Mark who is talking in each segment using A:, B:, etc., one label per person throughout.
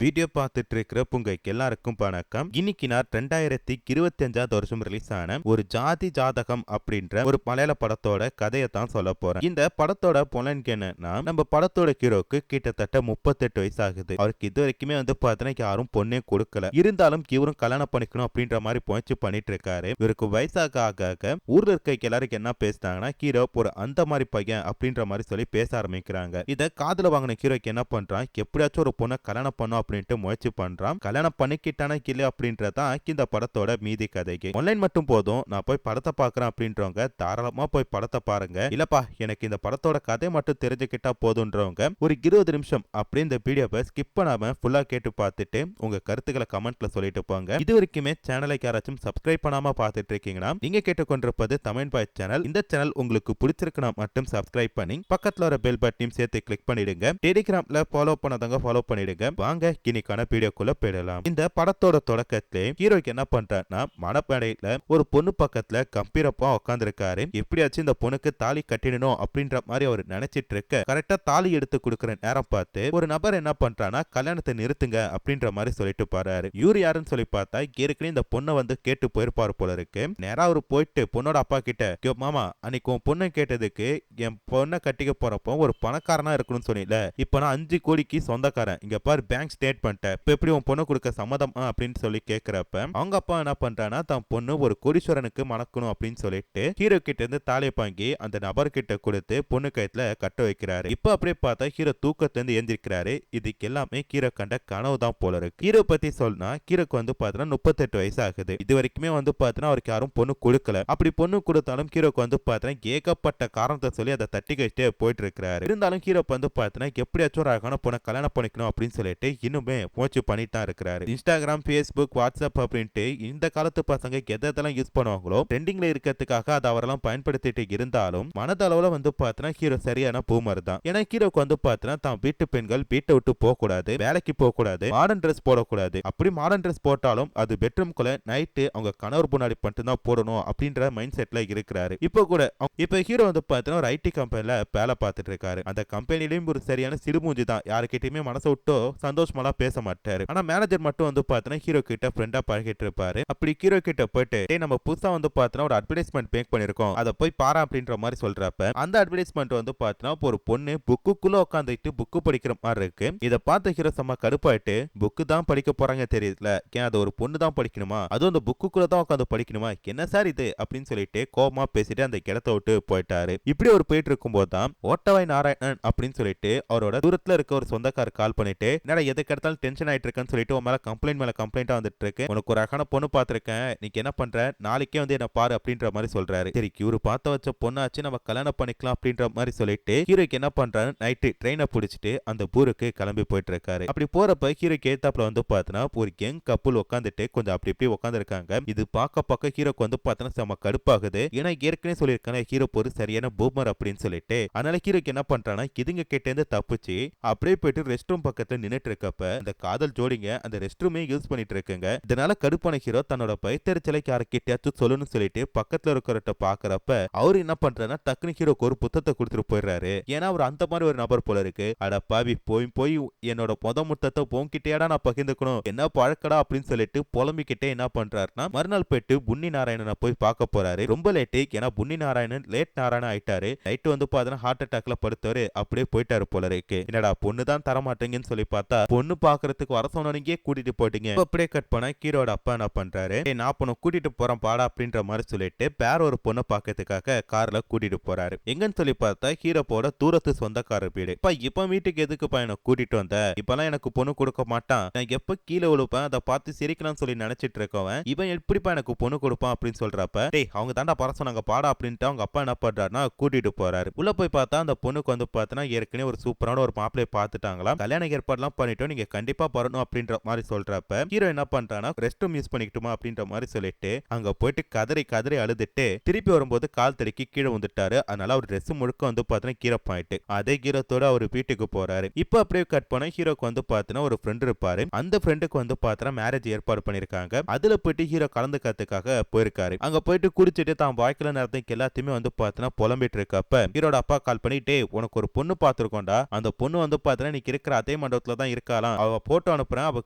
A: Video பார்த்துட்டு இருக்கிற உங்க எல்லாருக்கும் வணக்கம். இன்னைக்கு நான் 2025 வருஷம் ரிலீஸ் ஆன ஒரு ஜாதி ஜாதகம் அப்படின்ற ஒரு மலையாள படத்தோட கதையை தான் சொல்ல போறேன். இந்த படத்தோட பொலன்கு என்னன்னா, நம்ம படத்தோட ஹீரோக்கு கிட்டத்தட்ட 38 வயசு ஆகுது. அவருக்கு இது வரைக்குமே பார்த்தீங்கன்னா யாரும் பொண்ணே கொடுக்கல. இருந்தாலும் இவரும் கல்யாணம் பண்ணிக்கணும் அப்படின்ற மாதிரி முயற்சி பண்ணிட்டு இருக்காரு. இவருக்கு வயசாக ஆக ஊர்ல இருக்க எல்லாரும் என்ன பேசினாங்கன்னா, ஹீரோ ஒரு அந்த மாதிரி பையன் அப்படின்ற மாதிரி சொல்லி பேச ஆரம்பிக்கிறாங்க. இதை காதுல வாங்கின ஹீரோக்கு என்ன பண்றான், எப்படியாச்சும் ஒரு பொண்ணை கல்யாணம் பண்ணும் அப்படின்ட்டு முயற்சி பண்றான். கல்யாணம் பண்ணிக்கிட்டானா இல்ல அப்படின்றதான் இந்த படத்தோட மீதி கதைக்கு. ஆன்லைன் மட்டும் போதும், நான் போய் படத்தை பாக்குறேன் அப்படின்றவங்க தாராளமா போய் படத்தை பாருங்க. இல்லப்பா எனக்கு இந்த படத்தோட கதை மட்டும் தெரிஞ்சுக்கிட்டா போதுன்றவங்க ஒரு 20 நிமிஷம் அப்படி இந்த வீடியோவை ஸ்கிப் பண்ணாம ஃபுல்லா கேட்டு பார்த்துட்டு உங்க கருத்துக்களை கமெண்ட்ல சொல்லிட்டு போங்க. இது வரைக்குமே சேனலை யாராச்சும் சப்ஸ்கிரைப் பண்ணாம பார்த்துட்டு இருக்கீங்கன்னா, நீங்க கேட்டுக்கொண்டிருப்பது தமிழ் பாய் சேனல். இந்த சேனல் உங்களுக்கு பிடிச்சிருக்குன்னா மட்டும் சப்ஸ்கிரைப் பண்ணி பக்கத்துல ஒரு பெல் பட்டனையும் சேர்த்து கிளிக் பண்ணிடுங்க. டெலிகிராம்ல ஃபாலோ பண்ணாதவங்க ஃபாலோ பண்ணிடுங்க. வாங்க இன்னைக்கான வீடியோக்குள்ள போயிடலாம். இந்த படத்தோட தொடக்கத்திலே ஹீரோக்கு என்ன பண்றாருன்னா, மணப்படையில ஒரு பொண்ணு பக்கத்துல கம்பீரப்பா உட்காந்துருக்காரு. எப்படியாச்சும் இந்த பொண்ணுக்கு தாலி கட்டிடணும் அப்படின்ற மாதிரி அவர் நினைச்சிட்டு இருக்க, கரெக்டா தாலி எடுத்து கொடுக்குற நேரம் பார்த்து ஒரு நபர் என்ன பண்றானா, கல்யாணத்தை நிறுத்துங்க அப்படின்ற மாதிரி சொல்லிட்டு பாரு. இவரு யாருன்னு சொல்லி பார்த்தா, ஏற்கனவே இந்த பொண்ணை கேட்டு போயிருப்பாரு போல இருக்கு. நேரா அவரு போயிட்டு பொண்ணோட அப்பா கிட்ட, மாமா அன்னைக்கு உன் பொண்ணை கேட்டதுக்கு என் பொண்ணை கட்டிக்க போறப்போ ஒரு பணக்காரனா இருக்கணும்னு சொன்னீல, இப்ப நான் 5 கோடிக்கு சொந்தக்காரன், இங்க பாரு பேங்க் ஸ்டேட்மெண்ட், இப்ப எப்படி உன் பொண்ணு கொடுக்க சம்மதம் அப்படின்னு சொல்லி கேக்குறப்ப அவங்க அப்பா என்ன பண்றானா, தான் பொண்ணு ஒரு கோடீஸ்வரனுக்கு மணக்கணும் அப்படின்னு சொல்லிட்டு ஹீரோ கிட்ட இருந்து தாலியை வாங்கி அந்த நபர்கிட்ட கொடுத்து பொண்ணு கயத்துல கட்ட வைக்கிறாரு. இப்ப அப்படியே பார்த்தா ஹீரோ தூக்கத்துல இருந்து எந்திரிக்கிறாரு. இதுக்கு எல்லாமே ஹீரோ கண்ட கனவு தான் போல இருக்கு. ஹீரோ பத்தி சொன்னா, ஹீரோக்கு பாத்தீங்கன்னா 38 வயசு ஆகுது. இது வரைக்குமே பாத்தீங்கன்னா அவருக்கு யாரும் பொண்ணு கொடுக்கல. அப்படி பொண்ணு கொடுத்தாலும் ஹீரோக்கு பாத்தீங்கன்னா ஏகப்பட்ட காரணத்தை சொல்லி அதை தட்டி கழிச்சுட்டே போயிட்டு இருக்கிறாரு. இருந்தாலும் ஹீரோ பாத்தீங்கன்னா எப்படியாச்சும் ஒரு அழகான பொண்ணை கல்யாணம் பண்ணிக்கணும் அப்படின்னு சொல்லிட்டு இன்னுமே முயற்சி பண்ணிட்டு தான் இருக்கிறாரு. இன்ஸ்டாகிராம், ஃபேஸ்புக், வாட்ஸ்அப் அப்படின்ட்டு இந்த காலத்து பசங்க எதெல்லாம் யூஸ் பண்ணுவாங்களோ ட்ரெண்டிங்ல இருக்கிறதுக்காக அதை அவரெல்லாம் பயன்படுத்திட்டு இருந்தாலும் மனதளவுல பார்த்தீங்கன்னா ஹீரோ சரியான பூமர் தான். ஏன்னா ஹீரோக்கு பார்த்தீங்கன்னா தான் வீட்டு பெண்கள் வீட்டை விட்டு போக கூடாது, வேலைக்கு போக கூடாது, மாடர்ன் ட்ரெஸ் போடக்கூடாது. அப்படி மாடர்ன் ட்ரெஸ் போட்டாலும் அது பெட்ரூம்குள்ள நைட்டு அவங்க கணவர் முன்னாடி மட்டும் தான் போடணும் அப்படின்ற மைண்ட் செட்ல இருக்கிறாரு. இப்போ கூட இப்ப ஹீரோ பார்த்தீங்கன்னா ஒரு ஐடி கம்பெனில வேலை பார்த்துட்டு இருக்காரு. அந்த கம்பெனிலையும் ஒரு சரியான சிடுமூஞ்சி தான். யாருக்கிட்டயுமே மனசை விட்டோ சந்தோஷமா பேச மாட்டாரு. ஆனா மேனேஜர் மட்டும் பார்த்தீங்கன்னா ஹீரோ கிட்ட ஃப்ரெண்டா பழகிட்டு இருப்பாரு. அப்படி ஹீரோ கிட்ட போயிட்டு, டேய் நம்ம புதுசா பார்த்தீங்கன்னா ஒரு அட்வர்டைஸ்மெண்ட் மேக் பண்ணிருக்கோம், அதை போய் பாரு அப்படின்ற மாதிரி சொல்றப்ப அந்த அட்வர்டைஸ்மெண்ட் பார்த்தீங்கன்னா ஒரு பொண்ணு புக்குக்குள்ள உட்காந்துட்டு புக்கு படிக்கிற மாதிரி இருக்கு. இதை பார்த்த ஹீரோ செம்ம கடுப்பாயிட்டு, புக்கு தான் படிக்க போறாங்க தெரியல, ஏன் அது ஒரு பொண்ணு தான் படிக்கணுமா, அதுவும் அந்த புக்குக்குள்ள தான் உட்காந்து படிக்கணுமா, என்ன சார் இது அப்படின்னு சொல்லிட்டு கோபமா பேசிட்டு அந்த இடத்த விட்டு போயிட்டாரு. இப்படி ஒரு போயிட்டு இருக்கும் போதுதான் ஓட்டவாய் நாராயணன் அப்படின்னு சொல்லிட்டு அவரோட தூரத்துல இருக்க ஒரு சொந்தக்காரர் கால் பண்ணிட்டு, என்னடா எதுக்கு எடுத்தாலும் டென்ஷன் ஆயிட்டு இருக்கேன்னு சொல்லிட்டு உன் மேல கம்ப்ளைண்டா வந்துட்டு இருக்கு, உனக்கு ஒரு அழகான பொண்ணு பார்த்திருக்கேன், நீங்க என்ன பண்ற, நாளைக்கே என்ன பாரு அப்படின்ற மாதிரி சொல்றாரு. சரி இவரு பார்த்த வச்ச பொண்ணாச்சு, நம்ம கல்யாணம் பண்ணிக்கலாம் அப்படின்ற மாதிரி சொல்லிட்டு ஹீரோக்கு என்ன பண்றாரு, நைட்டு ட்ரெயினை பிடிச்சிட்டு அந்த ஊருக்கு கிளம்பி போயிட்டு இருக்காரு. அப்படி போறப்ப ஹீரோக்கு ஏத்தாப்புல பார்த்தீங்கன்னா ஒரு யங் கப்புள் உட்காந்துட்டு கொஞ்சம் அப்படி இப்படி உட்காந்து இருக்காங்க. இது பார்க்க ஹீரோக்கு பார்த்தீங்கன்னா செம கடுப்பாகுது. ஏன்னா ஏற்கனவே சொல்லியிருக்காங்க ஹீரோ ஒரு சரியான பூமர் அப்படின்னு சொல்லிட்டு. அதனால ஹீரோக்கு என்ன பண்றானா, இதுங்க கிட்ட இருந்து தப்பிச்சு அப்படியே போயிட்டு ரெஸ்ட் ரூம் பக்கத்துல நின்னுட்டு இருக்கப்ப இந்த காதல் ஜோடிங்க அந்த ரெஸ்ட் ரூமே யூஸ் பண்ணிட்டு இருக்குங்க. இதனால கடுப்பான ஹீரோ தன்னோட பயத்தெரிச்சலை யாருக்கிட்டயாச்சும் சொல்லணும்னு சொல்லிட்டு பக்கத்துல இருக்கிறத பாக்குறப்ப அவரு என்ன பண்றாருன்னா, டக்குனு ஹீரோக்கு ஒரு புத்தகத்தை கொடுத்துட்டு போயிடுறாரு. ஏன்னா அவர் அந்த மாதிரி ஒரு நபர் போல இருக்கு. அட பாவி, போய் என்னோட முத்தத்தை போங்கிட்டேடா நான் பகிர்ந்துக்கணும், என்ன பழக்கடா அப்படின்னு சொல்லிட்டு புலம்பிக்கிட்டே என்ன பண்றாருன்னா, மறுநாள் போயிட்டு புன்னி நாராயணனை போய் பார்க்க போறாரு. ரொம்ப லேட்டு, ஏன்னா புன்னி நாராயணன் லேட் நாராயணன் ஆயிட்டாரு. நைட்டு பாத்தீங்கன்னா ஹார்ட் அட்டாக்ல படுத்தவரு அப்படியே போயிட்டாரு போல இருக்கு. என்னடா பொண்ணு தான் தர மாட்டேங்கன்னு சொல்லி பார்த்தா பொண்ணு பாக்குறதுக்கு வர சொன்னீங்க, கூட்டிட்டு போயிட்டீங்க. அப்படியே கட் பண்ண ஹீரோட அப்பா என்ன பண்றாரு, நான் பொண்ணு கூட்டிட்டு போறேன் பாடா அப்படின்ற மாதிரி சொல்லிட்டு வேற ஒரு பொண்ணை பாக்கிறதுக்காக கார்ல கூட்டிட்டு போறாரு. எங்கன்னு சொல்லி பார்த்தா ஹீரோப்போட தூரத்து சொந்தக்காரர் வீடு. இப்ப வீட்டுக்கு எதுக்கு பையனை கூட்டிட்டு வந்த, இப்பெல்லாம் எனக்கு பொண்ணு கொடுக்க மாட்டான், நான் எப்ப கீழே விழுப்பேன் அதை பார்த்து சிரிக்கலாம்னு சொல்லி நினைச்சிட்டு இருக்கவன் இவன் எப்படிப்பா எனக்கு பொண்ணு கொடுப்பான் அப்படின்னு சொல்றப்ப, டேய் அவங்க தாண்டா பர சொன்னாங்க பாடா அப்படின்ட்டு அவங்க அப்பா என்ன பண்றாருன்னா கூட்டிட்டு போறாரு. உள்ள போய் பார்த்தா அந்த பொண்ணுக்கு பார்த்தா ஏற்கனவே ஒரு சூப்பரான ஒரு மாப்பிளைய பார்த்துட்டாங்களா, கல்யாண ஏற்பாடுலாம் பண்ணிட்டோம், நீங்க கண்டிப்பா வரணும் அப்படின்ற மாதிரி சொல்றப்ப ஹீரோ என்ன பண்றானா, ரெஸ்ட் ரூம் யூஸ் பண்ணிக்கிட்டுமா அப்படின்ற மாதிரி சொல்லிட்டு அங்க போயிட்டு கதறி அழுதுட்டு திருப்பி வரும்போது கால் தடுக்கி கீழே வந்துட்டாரு. அதனால அவர் ட்ரெஸ் முழுக்க பார்த்தா கீரை பாயிட்டு அதே கீரத்தோட அவர் வீட்டுக்கு போறாரு. இப்ப அப்படியே கட் பண்ண ஹீரோக்கு பார்த்தா ஒரு ஃப்ரெண்ட் இருப்பாரு. அந்த ஃப்ரெண்டுக்கு பார்த்தா மேரேஜ் ஏற்பாடு பண்ணிருக்காங்க. அதுல போயிட்டு ஹீரோ கலந்துக்கிறதுக்காக போயிருக்காரு. அங்க போயிட்டு குடிச்சிட்டு தான் வாழ்க்கையில நடந்த எல்லாத்தையுமே பார்த்தா புலம்பிட்டு இருக்கப்ப ஹீரோட அப்பா கால் பண்ணிட்டு, உனக்கு ஒரு பொண்ணு பார்த்திருக்கோண்டா, அந்த பொண்ணு பார்த்தா நீ இருக்கிற அதே மண்டபத்துல தான் இருக்கலாம், இருக்கலாம், அவ போட்டோ அனுப்புறேன், அவ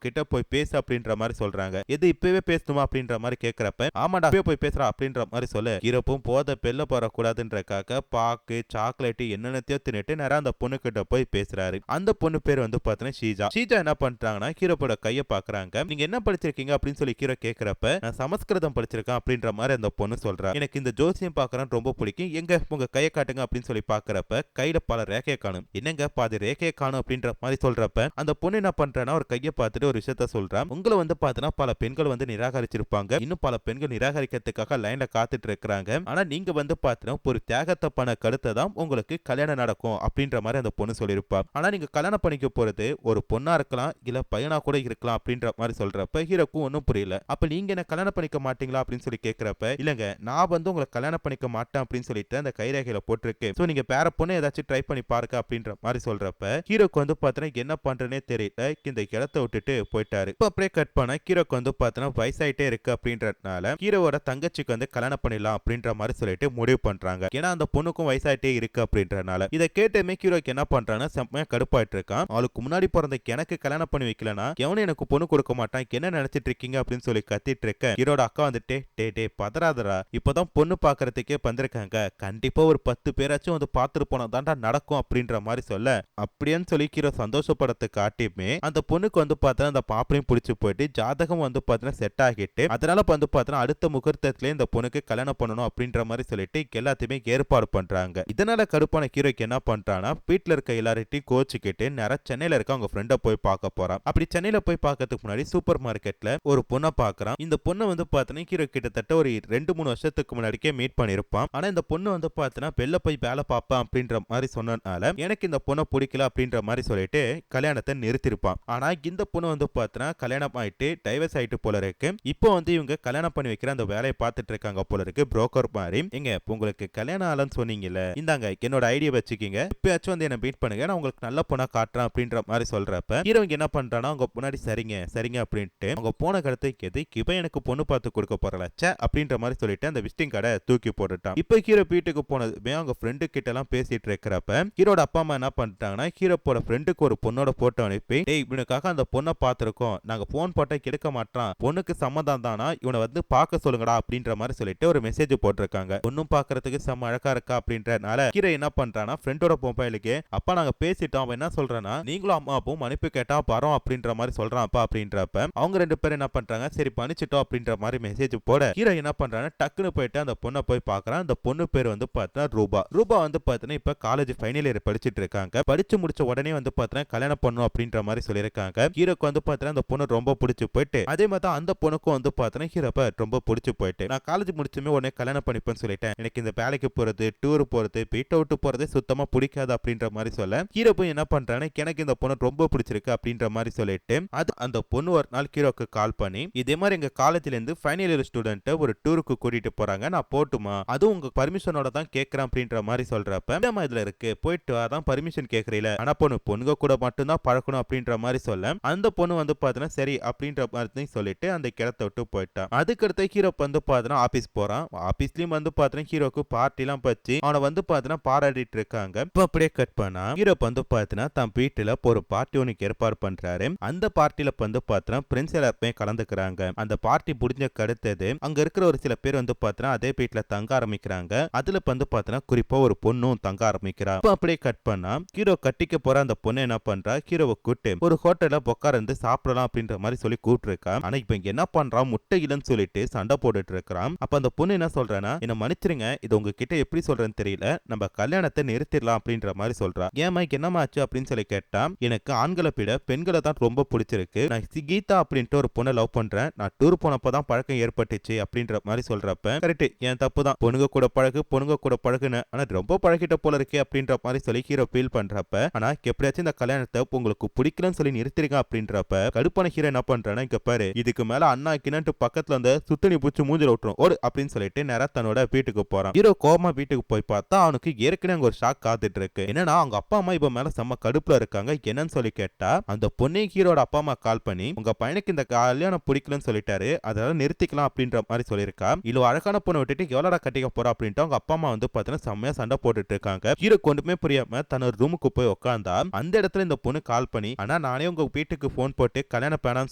A: கிட்ட போய் பேசு அப்படின்ற மாதிரி சொல்றாங்க. எது இப்பவே பேசணுமா அப்படின்ற மாதிரி கேக்குறப்ப, ஆமாடா இப்பவே போய் பேசுறா அப்படின்ற மாதிரி சொல்ல, ஹீரோப்பும் போத பெல்ல போறக்கூடாதுன்றக்காக பாக்கு சாக்லேட் என்னென்னத்தையோ தின்னுட்டு நேரா அந்த பொண்ணு கிட்ட போய் பேசுறாரு. அந்த பொண்ணு பேர் வந்து பாத்தீங்கன்னா ஷீஜா. ஷீஜா என்ன பண்றாங்கன்னா ஹீரோப்போட கைய பாக்குறாங்க. நீங்க என்ன படிச்சிருக்கீங்க அப்படின்னு சொல்லி ஹீரோ கேக்குறப்ப, நான் சமஸ்கிருதம் படிச்சிருக்கேன் அப்படின்ற மாதிரி அந்த பொண்ணு சொல்றா. எனக்கு இந்த ஜோசியம் பாக்குறேன் ரொம்ப பிடிக்கும், எங்க உங்க கையை காட்டுங்க அப்படின்னு சொல்லி பாக்குறப்ப கையில பல ரேகையை காணும். என்னங்க பாதி ரேகையை காணும் அப்படின்ற மாதிரி சொல்றப்ப அந்த பொண்ணு என்ன பண்றான்னா ஒரு கையை பார்த்துட்டு ஒரு விஷயத்த சொல்றான். உங்களை வந்து பாத்தீங்கன்னா பல பெண்கள் வந்து நிராகரிச்சிருப்பாங்க, இன்னும் பல பெண்கள் நிராகரிக்கிறதுக்காக லைன்ல காத்துட்டு இருக்கிறாங்க. ஆனா நீங்க வந்து பாத்தீங்கன்னா ஒரு தியாகத்தை பண்ண கருத்தை தான் உங்களுக்கு கல்யாணம் நடக்கும் அப்படின்ற மாதிரி அந்த பொண்ணு சொல்லியிருப்பா. ஆனா நீங்க கல்யாணம் பண்ணிக்க போறது ஒரு பொண்ணா இருக்கலாம் இல்ல பையனா கூட இருக்கலாம் அப்படின்ற மாதிரி சொல்றப்ப ஹீரோக்கும் ஒன்னும் புரியல. அப்ப நீங்க என்ன கல்யாணம் பண்ணிக்க மாட்டீங்களா அப்படின்னு சொல்லி கேட்கிறப்ப, இல்லங்க நான் வந்து உங்களை கல்யாணம் பண்ணிக்க மாட்டேன் அப்படின்னு சொல்லிட்டு அந்த கைரேகையில போட்டிருக்கு, சோ நீங்க வேற பொண்ணு ஏதாச்சும் ட்ரை பண்ணி பாருங்க அப்படின்ற மாதிரி சொல்றப்ப ஹீரோக்கு வந்து பாத்தீங்கன்னா என்ன பண்றேனே தெரியல, இந்த இடத்தை விட்டுட்டு போயிட்டாரு. இப்ப அப்படியே கட் பண்ண ஹீரோக்கு வந்து பாத்தீங்கன்னா வயசாயிட்டே இருக்கு அப்படின்றதுனால ஹீரோவோட தங்கச்சிக்கு வந்து கல்யாணம் பண்ணிடலாம் அப்படின்ற மாதிரி சொல்லிட்டு முடிவு பண்றாங்க. ஏன்னா அந்த பொண்ணுக்கும் வயசாயிட்டே இருக்கு அப்படின்றனால. இதை கேட்டுமே ஹீரோக்கு என்ன பண்றான்னா செம்மையா கடுப்பாயிட்டு இருக்கான். அவளுக்கு முன்னாடி பிறந்த எனக்கு கல்யாணம் பண்ணி வைக்கலனா எவனும் எனக்கு பொண்ணு கொடுக்க மாட்டான், என்ன நினைச்சிட்டு இருக்கீங்க அப்படின்னு சொல்லி கத்திட்டு இருக்க ஹீரோட அக்கா வந்துட்டு டே பதறாதரா, இப்பதான் பொண்ணு பாக்குறதுக்கே வந்திருக்காங்க, கண்டிப்பா ஒரு 10 பேராச்சும் வந்து பாத்துட்டு போனா தாண்டா நடக்கும் அப்படின்ற மாதிரி சொல்ல, அப்படின்னு சொல்லி ஹீரோ சந்தோஷப்படத்தை காட்டியுமே அந்த பொண்ணுக்கு வந்து பார்த்தா அந்த பாப்பனையும் பிடிச்சி போயிட்டு ஜாதகம் வந்து பார்த்தீங்கன்னா செட் ஆகிட்டு, அதனால வந்து பார்த்தீங்கன்னா அடுத்த முகூர்த்தத்திலே இந்த பொண்ணுக்கு கல்யாணம் பண்ணணும் அப்படின்ற மாதிரி சொல்லிட்டு எல்லாத்தையுமே ஏற்பாடு பண்றாங்க. இதனால கடுப்பான ஹீரோக்கு என்ன பண்றானா வீட்டுல இருக்க எல்லார்ட்டையும் கோச்சிக்கிட்டு நேரா சென்னையில இருக்க அவங்க ஃப்ரெண்டை போய் பார்க்க போறான். அப்படி சென்னையில போய் பார்க்கறதுக்கு முன்னாடி சூப்பர் மார்க்கெட்ல ஒரு பொண்ணை பார்க்கறான். இந்த பொண்ணை வந்து பார்த்தீங்கன்னா ஹீரோ கிட்டத்தட்ட ஒரு 2-3 வருஷத்துக்கு முன்னாடிக்கே மீட் பண்ணிருப்பான். ஆனா இந்த பொண்ணு வந்து பார்த்தீங்கன்னா வெளில போய் வேலை பார்ப்பேன் அப்படின்ற மாதிரி சொன்னனால எனக்கு இந்த பொண்ணை பிடிக்கல அப்படின்ற மாதிரி சொல்லிட்டு கல்யாணத்தை நிறுத்திருப்பான். ஆனா இந்த பொண்ணு வந்து பார்த்தீங்கன்னா கல்யாணம் ஆயிட்டு டைவர்ஸ் ஆயிட்டு போல இருக்கு. இப்போ வந்து இவங்க கல்யாணம் பண்ணி வைக்கிற அந்த வேலையை பார்த்துட்டு இருக்காங்க போல இருக்கு புரோக்கர் மாதிரி. எங்க உங்களுக்கு கல்யாணம் ஆலன்னு சொன்னீங்கல்ல, இந்தாங்க என்னோட ஐடியா வச்சுக்கிங்க, இப்பயாச்சும் வந்து என்ன மீட் பண்ணுங்க, நான் உங்களுக்கு நல்ல பொண்ணா காட்டுறேன் அப்படின்ற மாதிரி சொல்றப்ப ஹீரோங்க என்ன பண்றானா அவங்க முன்னாடி சரிங்க அப்படின்ட்டு அவங்க போன கடத்தை எதுக்கு இப்ப எனக்கு பொண்ணு பார்த்து கொடுக்க போறல அப்படின்ற மாதிரி சொல்லிட்டு அந்த விசிட்டிங் கார்டை தூக்கி போட்டுட்டான். இப்போ ஹீரோ வீட்டுக்கு போனதுமே அவங்க ஃப்ரெண்டு கிட்ட எல்லாம் பேசிட்டு இருக்கிறப்ப ஹீரோட அப்பா அம்மா என்ன பண்ணிட்டாங்கன்னா ஹீரோட ஃப்ரெண்டுக்கு ஒரு பொண்ணோட போட்டோ அனுப்பி, டேய் இவனுக்காக அந்த பொண்ணை பார்த்திருக்கோம், நாங்க போன் போட்டா கிடைக்க மாட்டான், பொண்ணுக்கு சம்மதம் தானா, இவனை வந்து பார்க்க சொல்லுங்கடா அப்படின்ற மாதிரி சொல்லிட்டு ஒரு மெசேஜ் போட்டிருக்காங்க. பொண்ணும் பார்க்கறதுக்கு செம்ம அழகா இருக்கா அப்படின்றனால ஹீரோ என்ன பண்றானா ஃப்ரெண்டோட மொபைலுக்கு, அப்பா நாங்க பேசிட்டோம், அவன் என்ன சொல்றானா நீங்களும் அம்மா அப்பாவும் அனுப்பி கேட்டா வரோம் அப்படின்ற மாதிரி சொல்றான் அப்பா அப்படின்றப்ப அவங்க 2 பேரும் என்ன பண்றாங்க சரி பண்ணிச்சிட்டோம் அப்படின்ற மாதிரி மெசேஜ் போட ஹீரோ என்ன பண்றானா டக்குன்னு போயிட்டு அந்த பொண்ணை போய் பார்க்கறான். அந்த பொண்ணு பேர் வந்து பார்த்தா ரூபா வந்து பார்த்தீங்கன்னா இப்ப காலேஜ் ஃபைனல் இயர் படிச்சிட்டு இருக்காங்க. படிச்சு முடிச்ச உடனே வந்து பார்த்தீங்கன்னா கல்யாணம் பண்ணும் அப்படின்ற மாதிரி சொல்லியிருக்காங்க. ஹீரோக்கு வந்து பார்த்தீங்கன்னா அந்த பொண்ணு ரொம்ப பிடிச்சு போயிட்டு அதே மாதிரி அந்த பொண்ணுக்கும் வந்து பார்த்தீங்கன்னா ஹீரோப்ப ரொம்ப பிடிச்சு போயிட்டு நான் காலேஜ் முடிச்சுமே உடனே கல்யாணம் பண்ணிப்பேன்னு சொல்லிட்டேன், எனக்கு இந்த வேலைக்கு போறது டூர் போறது வீட்டை விட்டு போறது சுத்தமா பிடிக்காது அப்படின்ற மாதிரி சொல்ல ஹீரோ போய் என்ன பண்றானே எனக்கு இந்த பொண்ணு ரொம்ப பிடிச்சிருக்கு அப்படின்ற மாதிரி சொல்லிட்டு அது அந்த பொண்ணு ஒரு நாள் ஹீரோக்கு கால் பண்ணி இதே மாதிரி எங்க காலேஜ்ல இருந்து ஃபைனல் இயர் ஸ்டூடெண்ட் ஒரு டூருக்கு கூட்டிட்டு போறாங்க, நான் போட்டுமா அதுவும் உங்க பர்மிஷனோட தான் கேட்கறேன் அப்படின்ற மாதிரி சொல்றப்ப இந்த இதுல இருக்கு போயிட்டு அதான் பர்மிஷன் கேட்கறீல, ஆனா பொண்ணுங்க கூட மட்டும் தான் பழக்கணும் அப்படின்ற மாதிரி சொல்ல அந்த பொண்ணு வந்து பாத்தீங்கன்னா சரி அப்படின்ற மாதிரி சொல்லிட்டு அந்த இடத்தை விட்டு போயிட்டான். அதுக்கடுத்து ஹீரோ வந்து பாத்தீங்கன்னா ஆபீஸ் போறான். ஆபீஸ்லயும் வந்து பாத்தீங்கன்னா ஹீரோக்கு பார்ட்டி எல்லாம் வச்சு அவனை வந்து பாத்தீங்கன்னா பாராட்டிட்டு இருக்காங்க. இப்ப அப்படியே கட் பண்ணா ஹீரோ வந்து பாத்தீங்கன்னா தன் வீட்டுல ஒரு பார்ட்டி ஒன்று ஏற்பாடு பண்றாரு. அந்த பார்ட்டில வந்து பாத்தீங்கன்னா பிரின்ஸ் எல்லாருமே கலந்துக்கிறாங்க. அந்த பார்ட்டி முடிஞ்ச அடுத்தது அங்க இருக்கிற ஒரு சில பேர் வந்து பாத்தீங்கன்னா அதே வீட்டுல தங்க ஆரம்பிக்கிறாங்க. அதுல வந்து பாத்தீங்கன்னா குறிப்பா ஒரு பொண்ணும் தங்க ஆரம்பிக்கிறா. அப்படியே கட் பண்ணா ஹீரோ கட்டிக்க போற அந்த பொண்ணு என்ன பண்றா ஹீரோவை கூட்டு ஒரு ஹோட்டல்ல உட்கார்ந்து சாப்பிடலாம் அப்படின்ற மாதிரி சொல்லி கூப்பிட்டு இருக்கா. ஆனா இப்ப இங்க என்ன பண்றான் முட்டை இல்லன்னு சொல்லிட்டு சண்டை போட்டுட்டு இருக்கிறான். அப்ப அந்த பொண்ணு என்ன சொல்றானா என்ன மன்னிச்சிருங்க, இது உங்ககிட்ட எப்படி சொல்றேன்னு தெரியல, நம்ம கல்யாணத்தை நிறுத்திடலாம் அப்படின்ற மாதிரி சொல்றா. ஏமா என்னமாச்சு அப்படின்னு சொல்லி கேட்டா எனக்கு ஆண்களை விட பெண்களை தான் ரொம்ப பிடிச்சிருக்கு, நான் கீதா அப்படின்ட்டு ஒரு பொண்ணை லவ் பண்றேன், நான் டூர் போனப்பதான் பழக்கம் ஏற்பட்டுச்சு அப்படின்ற மாதிரி சொல்றப்ப கரெக்ட் என் தப்பு தான், பொண்ணுங்க கூட பழகுன ஆனா ரொம்ப பழகிட்ட போல இருக்கே அப்படின்ற மாதிரி சொல்லி ஹீரோ ஃபீல் பண்றப்ப ஆனா எப்படியாச்சும் இந்த கல்யாணத்தை உங்களுக்கு பிடிக்கலன்னு சொல்லி நிறுத்திருக்க அப்படின்றப்ப கடுப்பான ஹீரோ என்ன பண்றானா இங்க பாரு இதுக்கு மேல அண்ணா கிணட்டு பக்கத்துல வந்து சுத்தனி பூச்சி மூஞ்சில விட்டுரும் ஓடு அப்படின்னு சொல்லிட்டு நேரா தன்னோட வீட்டுக்கு போறான். ஹீரோ கோமா வீட்டுக்கு போய் பார்த்தா அவனுக்கு ஏற்கனவே அங்க ஒரு ஷாக் காத்துட்டு இருக்கு. என்னன்னா அவங்க அப்பா அம்மா இப்ப மேல செம்ம கடுப்புல இருக்காங்க. என்னன்னு சொல்லி கேட்டா அந்த பொண்ணே ஹீரோட அப்பா அம்மா கால் பண்ணி உங்க பையனுக்கு இந்த கல்யாணம் பிடிக்கலன்னு சொல்லிட்டாரு, அதனால நிறுத்திக்கலாம் அப்படின்ற மாதிரி சொல்லியிருக்கா. இல்ல அழகான பொண்ணை விட்டுட்டு எவ்வளோடா கட்டிக்க போறா அப்படின்ட்டு அவங்க அப்பா அம்மா வந்து பாத்தீங்கன்னா செம்மையா சண்டை போட்டுட்டு இருக்காங்க. ஹீரோ கொண்டுமே புரியாம தன்னோட ரூமுக்கு போய் உட்கார்ந்தா அந்த இடத்துல இந்த பொண்ணு கால் பண்ணி ஆனா ஆனா நானே உங்க வீட்டுக்கு போன் போட்டு கல்யாணம் பேனான்னு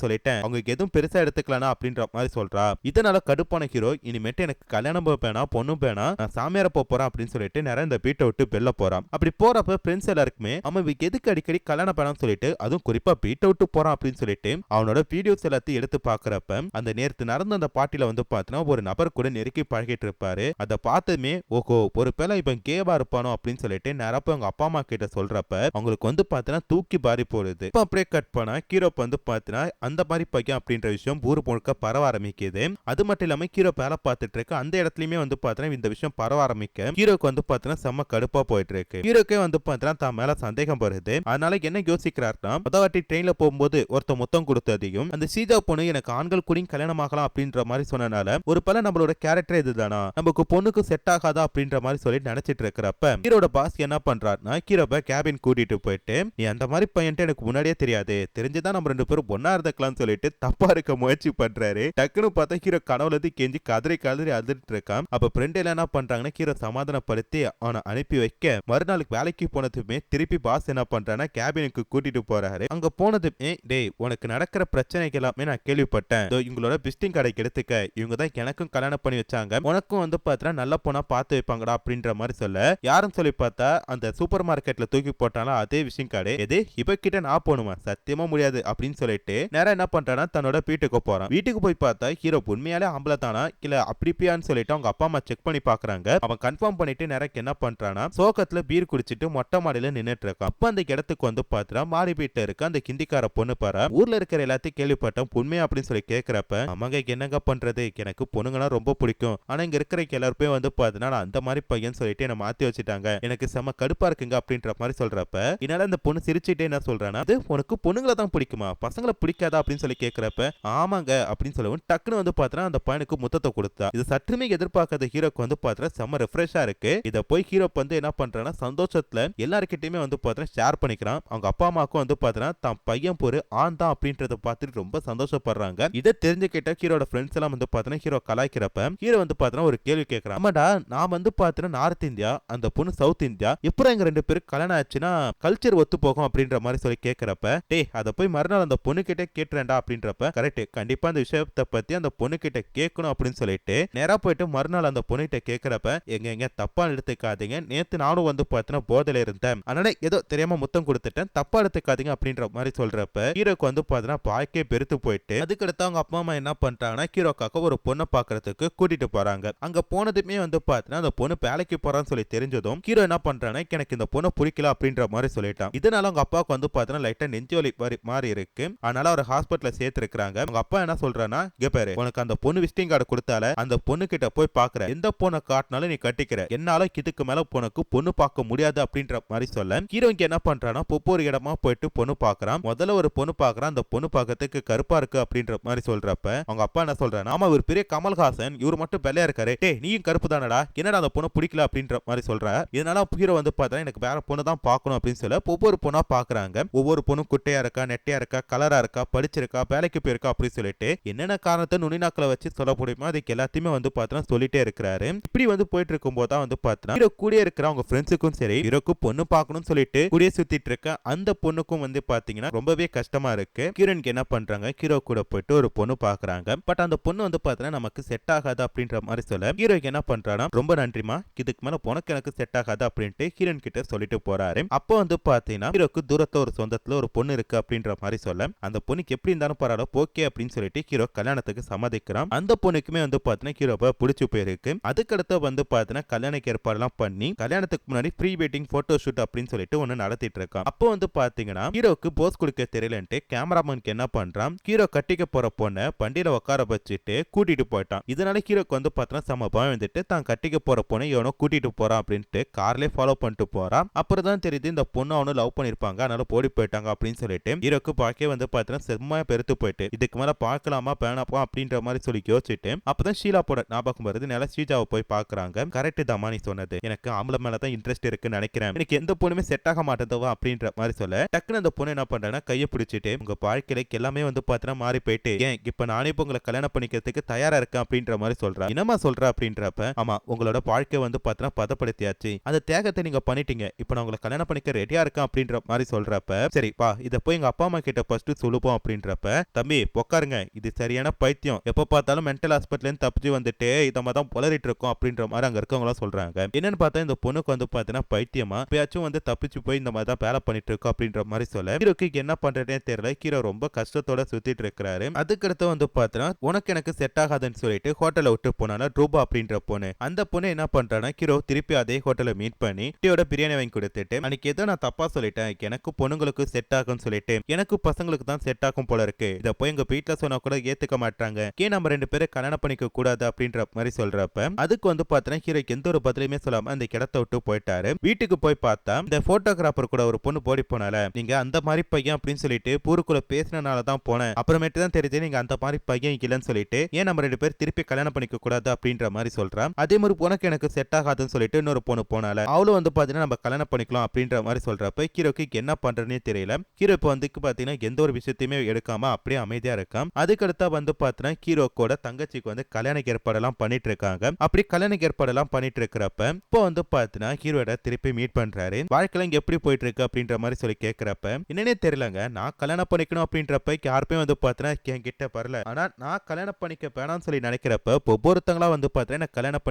A: சொல்லிட்டேன், அவங்க எதுவும் பெருசா எடுத்துக்கலாம் அப்படின்ற மாதிரி சொல்றா. இதனால கடுப்பான ஹீரோ இனிமேட்டு எனக்கு கல்யாணம் பேனா பொண்ணும் பேனா நான் சாமியார போறேன் அப்படின்னு சொல்லிட்டு நேரம் இந்த வீட்டை விட்டு வெளில போறான். அப்படி போறப்ப பிரின்ஸ் எல்லாருக்குமே அவன் எதுக்கு அடிக்கடி கல்யாணம் பேனான்னு சொல்லிட்டு அதுவும் குறிப்பா வீட்டை விட்டு போறான் அப்படின்னு சொல்லிட்டு அவனோட வீடியோஸ் எல்லாத்தையும் எடுத்து பாக்குறப்ப அந்த நேரத்து நடந்த அந்த பாட்டில வந்து பாத்தீங்கன்னா ஒரு நபர் கூட நெருக்கி பழகிட்டு இருப்பாரு. அதை பார்த்ததுமே ஓஹோ ஒரு பேல இவன் கேவா இருப்பானோ அப்படின்னு சொல்லிட்டு நேரப்ப அவங்க அப்பா அம்மா கிட்ட சொல்றப்ப அவங்களுக்கு வந்து பாத்தீங்கன்னா தூக்கி பாரி போடுது. இப்ப அப்படியே கட் பண்ணா ஹீரோப் வந்து பாத்தீங்கன்னா அந்த மாதிரி பையன் அப்படின்ற விஷயம் ஊர் முழுக்க பரவ ஆரம்பிக்குது. அது மட்டும் இல்லாம ஹீரோ வேலை பார்த்துட்டு இருக்கு அந்த இடத்துலயுமே வந்து பாத்தீங்கன்னா இந்த விஷயம் பரவ ஆரம்பிக்க ஹீரோக்கு வந்து பாத்தீங்கன்னா செம்ம கடுப்பா போயிட்டு இருக்கு. ஹீரோக்கே வந்து பாத்தீங்கன்னா தான் மேல சந்தேகம் வருது. அதனால என்ன யோசிக்கிறார்னா முதவாட்டி ட்ரெயின்ல போகும்போது ஒருத்த மொத்தம் கொடுத்ததையும் அந்த சீஜா பொண்ணு எனக்கு ஆண்கள் கூட கல்யாணம் ஆகலாம் அப்படின்ற மாதிரி சொன்னனால ஒரு பல நம்மளோட கேரக்டர் இதுதானா நமக்கு பொண்ணுக்கு செட் ஆகாதா அப்படின்ற மாதிரி சொல்லி நினைச்சிட்டு இருக்கிறப்ப ஹீரோட பாஸ் என்ன பண்றாருன்னா ஹீரோவை கேபின் கூட்டிட்டு போயிட்டு நீ அந்த மாதிரி பையன் எனக்கு முன்னாடியே தெரியாது, தெரிஞ்சுதான் நம்ம ரெண்டு பேரும் ஒன்னா இருந்துக்கலாம்னு சொல்லிட்டு தப்பா இருக்க முயற்சி பண்றாரு. டக்குன்னு பார்த்தா ஹீரோ கனவுல இருந்து கெஞ்சி கதறி அழுதுட்டு இருக்கான். அப்ப ஃப்ரெண்ட் எல்லாம் என்ன பண்றாங்கன்னா ஹீரோ சமாதானப்படுத்தி அவனை அனுப்பி வைக்க மறுநாளுக்கு வேலைக்கு போனதுமே திருப்பி பாஸ் என்ன பண்றான்னா கேபினுக்கு கூட்டிட்டு போறாரு. அங்க போனதுமே டேய் உனக்கு நடக்கிற பிரச்சனைக்கு எல்லாமே நான் கேள்விப்பட்டேன், இவங்களோட விசிட்டிங் கார்டை எடுத்துக்க, இவங்க தான் எனக்கும் கல்யாணம் பண்ணி வச்சாங்க, உனக்கும் வந்து பார்த்தா நல்ல பொண்ணா பார்த்து வைப்பாங்கடா அப்படின்ற மாதிரி சொல்ல யாரும் சொல்லி பார்த்தா அந்த சூப்பர் மார்க்கெட்ல தூக்கி போட்டாலும் அதே விசிட்டிங் கார்டு எது இவ கிட்ட நான் போனுமா சத்தியமா முடியாது அப்படின்னு சொல்லிட்டு நேரம் என்ன பண்றானா தன்னோட வீட்டுக்கு போறான். வீட்டுக்கு போய் பார்த்தா ஹீரோ உண்மையாலே ஆம்பளை தானா இல்ல அப்படிப்பியான்னு சொல்லிட்டு அவங்க அப்பா அம்மா செக் பண்ணி பாக்குறாங்க. அவன் கன்ஃபார்ம் பண்ணிட்டு நேரம் என்ன பண்றானா சோகத்துல பீர் குடிச்சிட்டு மொட்டை மாடியில நின்னுட்டு இருக்கான். அப்ப அந்த இடத்துக்கு வந்து பார்த்தா மாறி வீட்டுல இருக்க அந்த ஹிந்திக்கார பொண்ணு பாரு ஊர்ல இருக்கிற எல்லாத்தையும் கேள்விப்பட்டோம் உண்மையா அப்படின்னு சொல்லி கேட்கிறப்ப அம்மாங்க என்னங்க பண்றது, எனக்கு பொண்ணுங்கன்னா ரொம்ப பிடிக்கும், ஆனா இங்க இருக்கிற எல்லாருமே வந்து பாத்தீங்கன்னா அந்த மாதிரி பையன் சொல்லிட்டு என்ன மாத்தி வச்சுட்டாங்க, எனக்கு செம கடுப்பா இருக்குங்க அப்படின்ற மாதிரி சொல்றப்ப என்னால அந்த பொண்ணு சிரிச்சுட்டே என்ன சொல்றானா அது உனக்கு பொண்ணுங்களை தான் பிடிக்குமா பசங்களை பிடிக்காதா அப்படின்னு சொல்லி கேட்கிறப்ப ஆமாங்க அப்படின்னு சொல்லவும் டக்குன்னு வந்து பாத்தீங்கன்னா அந்த பையனுக்கு முத்தத்தை கொடுத்தா. இது சற்றுமே எதிர்பார்க்காத ஹீரோக்கு வந்து பாத்தீங்கன்னா செம ரெஃப்ரெஷா இருக்கு. இதை போய் ஹீரோ வந்து என்ன பண்றான்னா சந்தோஷத்துல எல்லாருக்கிட்டையுமே வந்து பாத்தீங்கன்னா ஷேர் பண்ணிக்கிறான். அவங்க அப்பா அம்மாவுக்கும் வந்து பாத்தீங்கன்னா தான் பையன் ஒரு ஆண் தான் அப்படின்றத பார்த்துட்டு ரொம்ப சந்தோஷப்படுறாங்க. இதை தெரிஞ்சுக்கிட்ட ஹீரோட ஃப்ரெண்ட்ஸ் எல்லாம் வந்து பாத்தீங்கன்னா ஹீரோ கலாய்க்கிறப்ப ஹீரோ வந்து பாத்தீங்கன்னா ஒரு கேள்வி கேட்கறான், ஆமாடா நான் வந்து பாத்தீங்கன்னா நார்த் இந்தியா அந்த பொண்ணு சவுத் இந்தியா எப்படி எங்க ரெண்டு பேருக்கு கல்யாணம் ஆச்சுன்னா கல்ச்சர் ஒத்து போகும் அப்படின்ற மாதிரி சொல்லி கேட்கறப்ப டேய் அதை போய் மறுநாள் அந்த பொண்ணு கிட்ட கேட்டுறேன்டா அப்படின்றப்ப கரெக்ட் கண்டிப்பா அந்த விஷயத்தை பத்தி அந்த பொண்ணு கிட்ட கேட்கணும் அப்படின்னு சொல்லிட்டு நேரா போயிட்டு மறுநாள் அந்த பொண்ணு கிட்ட கேட்கறப்ப எங்க தப்பா எடுத்துக்காதீங்க, நேத்து நானும் வந்து பாத்தீங்கன்னா போதையில இருந்தேன், அதனால ஏதோ தெரியாம முத்தம் கொடுத்துட்டேன், தப்பா எடுத்துக்காதீங்க அப்படின்ற மாதிரி சொல்றப்ப ஹீரோக்கு வந்து பாத்தீங்கன்னா பாய்க்கே பெருத்து போயிட்டு அதுக்கடுத்து அவங்க அப்பா அம்மா என்ன பண்றாங்கன்னா ஹீரோக்காக ஒரு பொண்ணை பாக்குறதுக்கு கூட்டிட்டு போறாங்க. அங்க போனதுமே வந்து பாத்தீங்கன்னா அந்த பொண்ணு வேலைக்கு போறான்னு சொல்லி தெரிஞ்சதும் ஹீரோ என்ன பண்றானா எனக்கு இந்த பொண்ணை பிடிக்கல அப்படின்ற மாதிரி சொல்லிட்டான். இதனால அவங்க அப்பாவுக்கு வந்து பாத்தீங்கன்னா லைட்டா நெஞ்சு வலி மாறி இருக்கு. அதனால அவர் ஹாஸ்பிட்டல்ல சேர்த்து இருக்காங்க. அவங்க அப்பா என்ன சொல்றானா இங்க பாரு உனக்கு அந்த பொண்ணு விசிட்டிங் கார்டு கொடுத்தால அந்த பொண்ணு கிட்ட போய் பாக்குற எந்த பொண்ணை காட்டினாலும் நீ கட்டிக்கிற, என்னால இதுக்கு மேல உனக்கு பொண்ணு பார்க்க முடியாது அப்படின்ற மாதிரி சொல்ல ஹீரோ இங்க என்ன பண்றானா ஒவ்வொரு இடமா போயிட்டு பொண்ணு பாக்குறான். முதல்ல ஒரு பொண்ணு பாக்குறான், அந்த பொண்ணு பார்க்கறதுக்கு கருப்பா இருக்கு அப்படின்ற மாதிரி சொல்றப்ப அவங்க அப்பா என்ன சொல்றானா ஆமா இவர் பெரிய கமல்ஹாசன் இவர் மட்டும் வெள்ளையா இருக்காரு, டேய் நீயும் கருப்பு தானடா என்னடா அந்த பொண்ணு பிடிக்கல அப்படின்ற மாதிரி சொல்ற. இதனால ஹீரோ வந்து பார்த்தா எனக்கு வேற பொண்ணு தான் பார்க்கணும் அப்படின்னு சொல்ல ஒவ்வொரு பொண்ணா பாக்குறாங்க. ஒவ்வொரு பொண்ணும் குட்டையா இருக்கா நெட்டையா இருக்கா கலரா இருக்கா படிச்சிருக்கா வேலைக்கு போயிருக்கா அப்படின்னு சொல்லிட்டு என்னென்ன காரணத்தை நுனிநாக்களை வச்சு சொல்ல முடியுமோ அதுக்கு எல்லாத்தையுமே வந்து பார்த்தா சொல்லிட்டே இருக்கிறாரு. இப்படி வந்து போயிட்டு இருக்கும் போது தான் வந்து பார்த்தா ஹீரோ கூட இருக்கிற அவங்க ஃப்ரெண்ட்ஸுக்கும் சரி ஹீரோக்கு பொண்ணு பார்க்கணும்னு சொல்லிட்டு கூடிய சுத்திட்டு இருக்க அந்த பொண்ணுக்கும் வந்து பாத்தீங்கன்னா ரொம்பவே கஷ்டமா இருக்கு. ஹீரோனுக்கு என்ன பண்றாங்க ஹீரோ கூட போயிட்டு ஒரு பொண்ணு பாக்குறாங்க. பட் அந்த பொண்ணு வந்து பாத்தீங்கன்னா நமக்கு செட் ஆகாது அப்படின்ற மாதிரி சொல்ல ஹீரோக்கு என்ன பண்றானா ரொம்ப நன்றிமா இதுக்கு மேல உனக்கு எனக்கு செட் ஆகாது அப்படின்ட்டு ஹீரோன் கிட்ட சொல்லிட்டு போறாரு. அப்போ வந்து பாத்தீங்கன்னா ஹீரோக்கு தூரத்துல ஒரு சொந்தத்துல ஒரு பொண்ணு இருக்கு அப்படின்ற மாதிரி சொல்ல அந்த பொண்ணுக்கு எப்படி இருந்தாலும் பரவாயில்ல ஓகே அப்படின்னு சொல்லிட்டு ஹீரோ கல்யாணத்துக்கு சம்மதிக்கிறான். அந்த பொண்ணுக்குமே வந்து பாத்தீங்கன்னா ஹீரோவை பிடிச்சு போயிருக்கு. அதுக்கடுத்து வந்து பாத்தீங்கன்னா கல்யாணக்கு ஏற்பாடுலாம் பண்ணி கல்யாணத்துக்கு முன்னாடி ப்ரீ வெட்டிங் போட்டோ ஷூட் அப்படின்னு சொல்லிட்டு ஒன்னு நடத்திட்டு இருக்கான். அப்போ வந்து பாத்தீங்கன்னா ஹீரோக்கு போஸ் கொடுக்க தெரியலன்ட்டு கேமராமேனுக்கு என்ன பண்றான் ஹீரோ கட்டிக்க போற பொண்ணை வண்டியில உட்கார வச்சுட்டு கூட்டிட்டு போயிட்டான். இதனால ஹீரோக்கு வந்து பாத்தீங்கன்னா சம பயம் வந்துட்டு தான் கட்டிக்க போற பொண்ணை எவனோ கூட்டிட்டு போறான் அப்படின்ட்டு கார்லயே ஃபாலோ பண்ணிட்டு போறான். அப்புறம் தான் தெரியுது இந்த பொண்ணு அவனு லவ் பண்ணிருப்பாங்க அதனால ஓடி போயிட்டாங்க அப்படின்னு சொல்லிட்டு ஹீரோக்கு பாக்கே வந்து பாத்தீங்கன்னா செம்மையா பெருத்து போயிட்டு இதுக்கு மேல பாக்கலாமா பேனாப்பா அப்படின்ற மாதிரி சொல்லி யோசிச்சுட்டு அப்பதான் ஷீலா போட ஞாபகம் வருது. நேரா ஸ்ரீஜாவை போய் பாக்குறாங்க. கரெக்ட் தாமா நீ சொன்னது, எனக்கு ஆம்பளை மேலதான் இன்ட்ரெஸ்ட் இருக்குன்னு நினைக்கிறேன், எனக்கு எந்த பொண்ணுமே செட் ஆக மாட்டேதவா அப்படின்ற மாதிரி சொல்ல டக்குன்னு அந்த பொண்ணு என்ன பண்றேன்னா கையை பிடிச்சிட்டு உங்க வாழ்க்கையில எல்லாமே வந்து பாத்தீங்கன்னா மாறி போயிட்டு ஏன் இப்ப நானே இப்ப உங்களை கல்யாணம் பண்ணிக்கிறதுக்கு தயாரா இருக்கேன் அப்படின்ற மாதிரி சொல்றேன். என்னமா சொல்ற அப்படின்றப்ப ஆமா உங்களோட வாழ்க்கை வந்து பாத்தீங்கன்னா பதப்படுத்தியாச்சு, அந்த தியாகத்தை நீங்க பண்ணிட்டீங்க, இப்ப நான் உங்களை கல்யாணம் பண்ணிக்க ரெடியா இருக்கேன் அப்படின்ற மாதிரி சொல்றப்ப சரி சரிப்பா இத போய் எங்க அப்பா அம்மா கிட்ட ஃபர்ஸ்ட் சொல்லுவோம் அப்படின்றப்ப, தம்பி உட்காருங்க, இது சரியான பைத்தியம், எப்ப பார்த்தாலும் மென்டல் ஹாஸ்பிட்டல் இருந்து தப்பிச்சு வந்துட்டு இத மாதிரி தான் புலரிட்டு இருக்கோம் அப்படின்ற மாதிரி அங்க இருக்கவங்க சொல்றாங்க. என்னன்னு பார்த்தா இந்த பொண்ணுக்கு வந்து பாத்தீங்கன்னா பைத்தியமா எப்பயாச்சும் வந்து தப்பிச்சு போய் இந்த மாதிரி தான் வேலை பண்ணிட்டு இருக்கோம் அப்படின்ற மாதிரி சொல்ல, ஹீரோக்கு என்ன பண்றதே தெரியல. ஹீரோ ரொம்ப கஷ்டத்தோட சுத்திட்டு இருக்கிறாரு. அதுக்கடுத்து வந்து பாத்தீங்கன்னா உனக்கு எனக்கு செட் ஆகாதுன்னு சொல்லிட்டு ஹோட்டலை விட்டு போனால ரூபா அப்படின்ற பொண்ணு, அந்த பொண்ணு என்ன பண்றானா ஹீரோ திருப்பி அதே ஹோட்டலை மீட் பண்ணி டீயோட பிரியாணி வாங்கி கொடுத்துட்டு, அன்னைக்கு ஏதோ நான் தப்பா சொல்லிட்டேன், எனக்கு பொண்ணுங்களுக்கு செட் ஆகும்னு சொல்லிட்டு எனக்கு பசங்களுக்கு தான் செட் ஆகும் போல இருக்கு, இத போய் எங்க வீட்டுல சொன்னா கூட ஏத்துக்க மாட்டாங்க, ஏன் நம்ம 2 பேரும் கல்யாணம் பண்ணிக்க கூடாது அப்படின்ற மாதிரி சொல்றப்ப, அதுக்கு வந்து பாத்தீங்கன்னா ஹீரோக்கு எந்த ஒரு பதிலுமே சொல்லாம அந்த இடத்தை விட்டு போயிட்டாரு. வீட்டுக்கு போய் பார்த்தா இந்த போட்டோகிராஃபர் கூட ஒரு பொண்ணு போடி போனால, நீங்க அந்த மாதிரி பையன் அப்படின்னு சொல்லிட்டு ஊருக்குள்ள பேசினால தான் போனேன், அப்புறமேட்டு தான் தெரிஞ்சு நீங்க அந்த மாதிரி பையன் இல்லைன்னு சொல்லிட்டு ஏன் நம்ம 2 பேர் திருப்பி கல்யாணம் பண்ணிக்க கூடாது அப்படின்ற மாதிரி சொல்றான். அதே மாதிரி உனக்கு எனக்கு செட் ஆகாதுன்னு சொல்லிட்டு இன்னொரு பொண்ணு போனால அவளும் வந்து பாத்தீங்கன்னா நம்ம கல்யாணம் பண்ணிக்கலாம் அப்படின்ற மாதிரி சொல்றப்ப ஹீரோக்கு என்ன பண்றதுனே தெரியல. ஹீரோ இப்போ வந்து பாத்தீங்கன்னா எந்த ஒரு விஷயத்தையுமே எடுக்காம அப்படியே அமைதியா இருக்கான். அதுக்கடுத்தா வந்து பாத்தீங்கன்னா ஹீரோக்கோட தங்கச்சிக்கு வந்து கல்யாண ஏற்பாடெல்லாம் பண்ணிட்டு இருக்காங்க. அப்படி கல்யாண ஏற்பாடெல்லாம் பண்ணிட்டு இருக்கிறப்ப இப்போ வந்து பாத்தீங்கன்னா ஹீரோட திருப்பி மீட் பண்றாரு. வாழ்க்கையில இங்க எப்படி போயிட்டு இருக்கு அப்படின்ற மாதிரி சொல்லி கேட்கிறப்ப, என்னன்னே தெரியலங்க, நான் கல்யாணம் பண்ணிக்கணும் அப்படின்றப்ப யாருமே வந்து பாத்தீங்கன்னா என்கிட்ட வரல, ஆனா நான் கல்யாணம் பண்ணிக்க வேணாம்னு சொல்லி நினைக்கிறப்ப ஒவ்வொருத்தங்களா வந்து பாத்தீங்கன்னா கல்யாணம்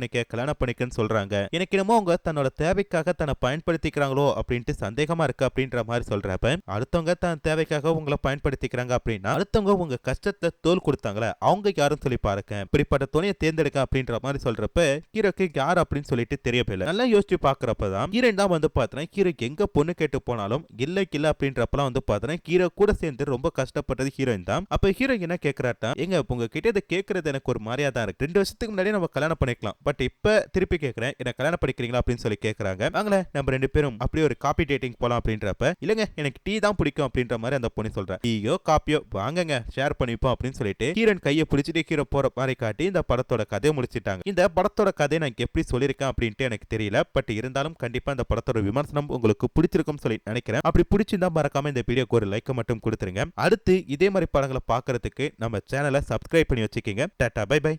A: பண்ணிக்கன்னு சொல்றாங்க. எனக்கு என்னமோ அவங்க தன்னோட தேவைக்காக தன்னை பயன்படுத்திக்கிறாங்களோ அப்படின்ட்டு சந்தேகமா இருக்கு அப்படின்ற மாதிரி சொல்றப்ப, அடுத்தவங்க தன் தேவைக்காக உங்களை பயன்படுத்திக்கிறாங்க அப்படின்னா அடுத்தவங்க உங்க கஷ்டத்தை தோல் கொடுத்தாங்களே அவங்க யாரும் சொல்லி பாருங்க, இப்படிப்பட்ட துணையை தேர்ந்தெடுக்க அப்படின்ற மாதிரி சொல்றப்ப ஹீரோக்கு யார் அப்படின்னு சொல்லிட்டு தெரியவில்லை. நல்லா யோசிச்சு பாக்குறப்பதான் ஹீரோயின் தான் வந்து பாத்தீங்கன்னா ஹீரோ எங்க பொண்ணு கேட்டு போனாலும் இல்ல அப்படின்றப்பலாம் வந்து பாத்தீங்கன்னா ஹீரோ கூட சேர்ந்து ரொம்ப கஷ்டப்பட்டது ஹீரோயின் தான். அப்ப ஹீரோ என்ன கேட்கறாட்டா, எங்க உங்க கிட்ட இதை கேட்கறது எனக்கு ஒரு மாதிரியா தான் இருக்கு, 2 வருஷத்துக்கு முன்னாடி நம்ம கல்யாணம் பண்ணிக்கலாம், பட் இப்ப திருப்பி கேட்கிறேன், என்ன கல்யாணம் பண்ணிக்கிறீங்களா அப்படின்னு சொல்லி கேட்கறாங்க. வாங்களே நம்ம 2 பேரும் அப்படியே ஒரு காபி டேட்டிங் போலாம் அப்படின்றப்ப, இல்லங்க எனக்கு டீ தான் பிடிக்கும் அப்படின்ற மாதிரி அந்த பொண்ணு சொல்றா. டீயோ காப்பியோ வாங்கங்க ஷேர் பண்ணிப்போம் அப்படின்னு சொல்லிட்டு ஹீரோயின் கையை பிடிச்சிட்டு ஹீரோ போற மாதிரி காட்டி இந்த படத்தோட கதையை முடிச்சிட்டாங்க. இந்த படத்தோட கதையை நான் எப்படி சொல்லியிருக்கேன் அப்படின்ட்டு எனக்கு தெரியல, பட் இருந்தாலும் கண்டிப்பா இந்த படத்தோட விமர்சனம் உங்களுக்கு பிடிச்சிருக்கும் சொல்லி நினைக்கிறேன். அப்படி பிடிச்சிருந்தா மறக்காம இந்த வீடியோக்கு ஒரு லைக் மட்டும் கொடுத்துருங்க. அடுத்து இதே மாதிரி படங்களை பார்க்கறதுக்கு நம்ம சேனலை சப்ஸ்கிரைப் பண்ணி வச்சுக்கோங்க. Tata bye by.